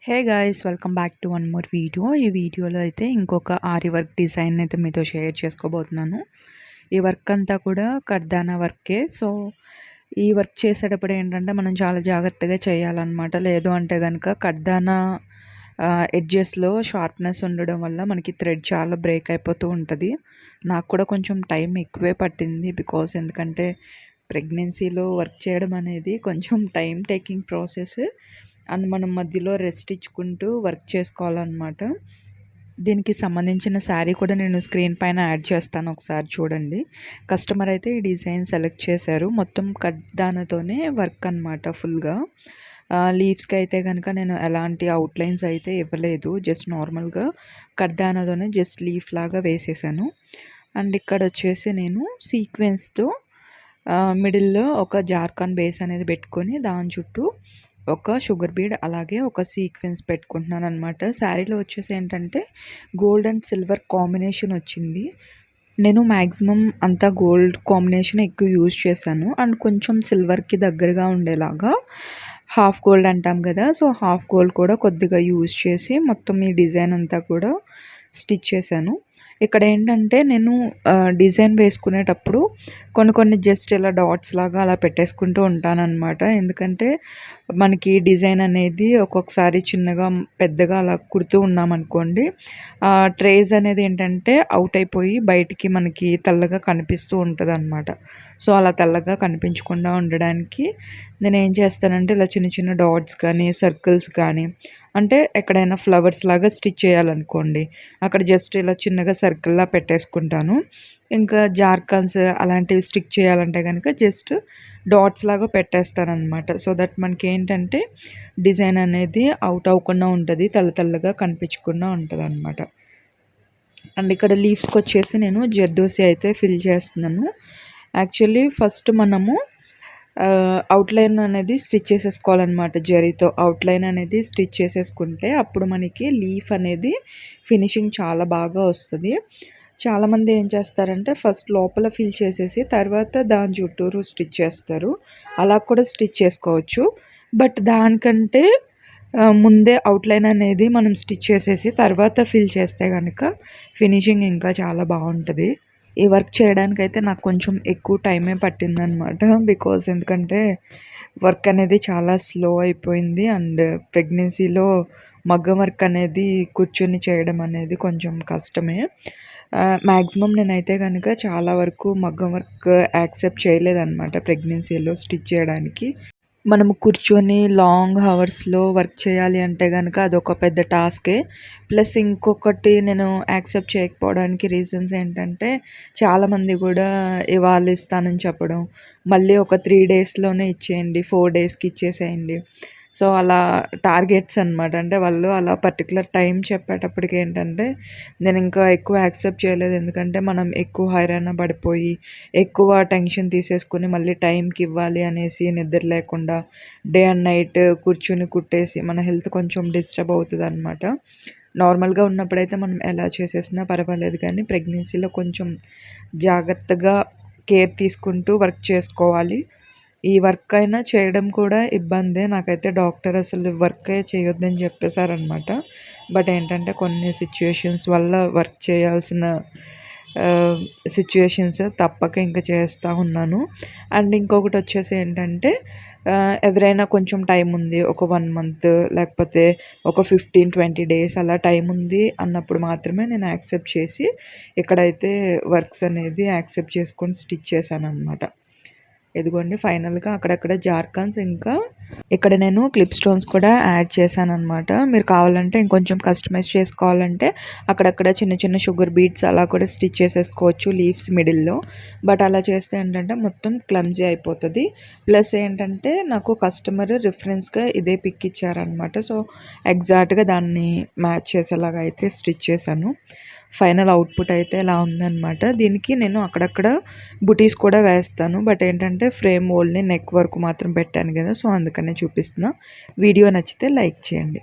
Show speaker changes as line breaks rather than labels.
Hey guys, welcome back to one more video. ఈ వీడియోలో అయితే ఇంకొక ఆరి వర్క్ డిజైన్ అయితే మీతో షేర్ చేసుకోబోతున్నాను. ఈ వర్క్ అంతా కూడా కర్దానా వర్కే. సో ఈ వర్క్ చేసేటప్పుడు ఏంటంటే మనం చాలా జాగ్రత్తగా చేయాలన్నమాట. లేదు అంటే కనుక కర్దానా ఎడ్జెస్లో షార్ప్నెస్ ఉండడం వల్ల మనకి థ్రెడ్ చాలా బ్రేక్ అయిపోతూ ఉంటుంది. నాకు కూడా కొంచెం టైం ఎక్కువే పట్టింది, బికాస్ ఎందుకంటే ప్రెగ్నెన్సీలో వర్క్ చేయడం అనేది కొంచెం టైం టేకింగ్ ప్రాసెస్ అండ్ మనం మధ్యలో రెస్ట్ ఇచ్చుకుంటూ వర్క్ చేసుకోవాలన్నమాట. దీనికి సంబంధించిన శారీ కూడా నేను స్క్రీన్ పైన యాడ్ చేస్తాను, ఒకసారి చూడండి. కస్టమర్ అయితే ఈ డిజైన్ సెలెక్ట్ చేశారు. మొత్తం కడ్దానతోనే వర్క్ అనమాట ఫుల్గా. లీవ్స్కి అయితే కనుక నేను ఎలాంటి అవుట్లైన్స్ అయితే ఇవ్వలేదు, జస్ట్ నార్మల్గా కడ్దానతోనే జస్ట్ లీఫ్ లాగా వేసేసాను. అండ్ ఇక్కడ వచ్చేసి నేను సీక్వెన్స్తో మిడిల్లో ఒక జార్ఖాన్ బేస్ అనేది పెట్టుకొని దాని చుట్టూ ఒక షుగర్ బీడ్ అలాగే ఒక సీక్వెన్స్ పెట్టుకుంటున్నాను అనమాట. శారీలో వచ్చేసి ఏంటంటే గోల్డ్ అండ్ సిల్వర్ కాంబినేషన్ వచ్చింది. నేను మ్యాక్సిమం అంతా గోల్డ్ కాంబినేషన్ ఎక్కువ యూజ్ చేశాను అండ్ కొంచెం సిల్వర్కి దగ్గరగా ఉండేలాగా హాఫ్ గోల్డ్ అంటాం కదా, సో హాఫ్ గోల్డ్ కూడా కొద్దిగా యూజ్ చేసి మొత్తం ఈ డిజైన్ అంతా కూడా స్టిచ్ చేశాను. ఇక్కడ ఏంటంటే నేను డిజైన్ వేసుకునేటప్పుడు కొన్ని జస్ట్ ఇలా డాట్స్ లాగా అలా పెట్టేసుకుంటూ ఉంటానన్నమాట. ఎందుకంటే మనకి డిజైన్ అనేది ఒక్కొక్కసారి చిన్నగా పెద్దగా అలా కుడుతూ ఉన్నామనుకోండి, ట్రేస్ అనేది ఏంటంటే అవుట్ అయిపోయి బయటికి మనకి తెల్లగా కనిపిస్తూ ఉంటుంది అనమాట. సో అలా తెల్లగా కనిపించకుండా ఉండడానికి నేను ఏం చేస్తానంటే ఇలా చిన్న చిన్న డాట్స్ కానీ సర్కిల్స్ కానీ, అంటే ఎక్కడైనా ఫ్లవర్స్ లాగా స్టిచ్ చేయాలనుకోండి అక్కడ జస్ట్ ఇలా చిన్నగా సర్కిల్లా పెట్టేసుకుంటాను. ఇంకా జార్ఖాన్స్ అలాంటివి స్టిక్ చేయాలంటే కనుక జస్ట్ డాట్స్ లాగా పెట్టేస్తానమాట. సో దట్ మనకి ఏంటంటే డిజైన్ అనేది అవుట్ అవ్వకుండా ఉంటుంది, తెల్లగా కనిపించకుండా ఉంటుంది అనమాట. అండ్ ఇక్కడ లీవ్స్కి వచ్చేసి నేను జర్దోసి అయితే ఫిల్ చేస్తున్నాను. యాక్చువల్లీ ఫస్ట్ మనము అవుట్లైన్ అనేది స్టిచ్ చేసేసుకోవాలన్నమాట. జరీతో అవుట్లైన్ అనేది స్టిచ్ చేసేసుకుంటే అప్పుడు మనకి లీఫ్ అనేది ఫినిషింగ్ చాలా బాగా వస్తుంది. చాలామంది ఏం చేస్తారంటే ఫస్ట్ లోపల ఫిల్ చేసేసి తర్వాత దాని చుట్టూరు స్టిచ్ చేస్తారు. అలా కూడా స్టిచ్ చేసుకోవచ్చు, బట్ దానికంటే ముందే అవుట్లైన్ అనేది మనం స్టిచ్ చేసేసి తర్వాత ఫిల్ చేస్తే కనుక ఫినిషింగ్ ఇంకా చాలా బాగుంటుంది. ఈ వర్క్ చేయడానికైతే నాకు కొంచెం ఎక్కువ టైమే పట్టిందనమాట, బికాజ్ ఎందుకంటే వర్క్ అనేది చాలా స్లో అయిపోయింది. అండ్ ప్రెగ్నెన్సీలో మగ్గం వర్క్ అనేది కూర్చొని చేయడం అనేది కొంచెం కష్టమే. మ్యాక్సిమం నేనైతే కనుక చాలా వరకు మగ్గం వర్క్ యాక్సెప్ట్ చేయలేదన్నమాట ప్రెగ్నెన్సీలో స్టిచ్ చేయడానికి. మనము కూర్చొని లాంగ్ హవర్స్లో వర్క్ చేయాలి అంటే కనుక అదొక పెద్ద టాస్కే. ప్లస్ ఇంకొకటి నేను యాక్సెప్ట్ చేయకపోవడానికి రీజన్స్ ఏంటంటే చాలామంది కూడా ఇవాళ ఇస్తానని చెప్పడం, మళ్ళీ ఒక 3 డేస్లోనే ఇచ్చేయండి, 4 డేస్కి ఇచ్చేసేయండి. సో అలా టార్గెట్స్ అనమాట. అంటే వాళ్ళు అలా పర్టికులర్ టైం చెప్పేటప్పటికి ఏంటంటే నేను ఇంకా ఎక్కువ యాక్సెప్ట్ చేయలేదు. ఎందుకంటే మనం ఎక్కువ హైరాణ పడిపోయి ఎక్కువ టెన్షన్ తీసేసుకుని మళ్ళీ టైంకి ఇవ్వాలి అనేసి నిద్ర లేకుండా డే అండ్ నైట్ కూర్చుని కుట్టేసి మన హెల్త్ కొంచెం డిస్టర్బ్ అవుతుంది అనమాట. నార్మల్గా ఉన్నప్పుడైతే మనం ఎలా చేసేసినా పర్వాలేదు, కానీ ప్రెగ్నెన్సీలో కొంచెం జాగ్రత్తగా కేర్ తీసుకుంటూ వర్క్ చేసుకోవాలి. ఈ వర్క్ అయినా చేయడం కూడా ఇబ్బందే. నాకైతే డాక్టర్ అసలు వర్కే చేయొద్దని చెప్పేశారనమాట. బట్ ఏంటంటే కొన్ని సిచ్యుయేషన్స్ వల్ల వర్క్ చేయాల్సిన సిచ్యుయేషన్స్ తప్పక ఇంకా చేస్తూ ఉన్నాను. అండ్ ఇంకొకటి వచ్చేసి ఏంటంటే ఎవరైనా కొంచెం టైం ఉంది, ఒక 1 మంత్ లేకపోతే ఒక 15-20 డేస్ అలా టైం ఉంది అన్నప్పుడు మాత్రమే నేను యాక్సెప్ట్ చేసి ఇక్కడైతే వర్క్స్ అనేది యాక్సెప్ట్ చేసుకొని స్టిచ్ చేశాను అనమాట. ఇదిగోండి ఫైనల్గా అక్కడక్కడ జార్ఖాన్స్, ఇంకా ఇక్కడ నేను క్లిప్ స్టోన్స్ కూడా యాడ్ చేశాను అనమాట. మీరు కావాలంటే ఇంకొంచెం కస్టమైజ్ చేసుకోవాలంటే అక్కడక్కడ చిన్న చిన్న షుగర్ బీడ్స్ అలా కూడా స్టిచ్ చేసేసుకోవచ్చు లీవ్స్ మిడిల్లో. బట్ అలా చేస్తే ఏంటంటే మొత్తం క్లమ్జీ అయిపోతుంది. ప్లస్ ఏంటంటే నాకు కస్టమర్ రిఫరెన్స్గా ఇదే పిక్ ఇచ్చారనమాట. సో ఎగ్జాక్ట్గా దాన్ని మ్యాచ్ చేసేలాగా అయితే స్టిచ్ చేశాను. ఫైనల్ అవుట్పుట్ అయితే ఇలా ఉందన్నమాట. దీనికి నేను అక్కడక్కడ బుటీస్ కూడా వేస్తాను, బట్ ఏంటంటే ఫ్రేమ్ ఓల్డ్ని నెక్ వరకు మాత్రం పెట్టాను కదా, సో అందుకనే చూపిస్తున్నా. వీడియో నచ్చితే లైక్ చేయండి.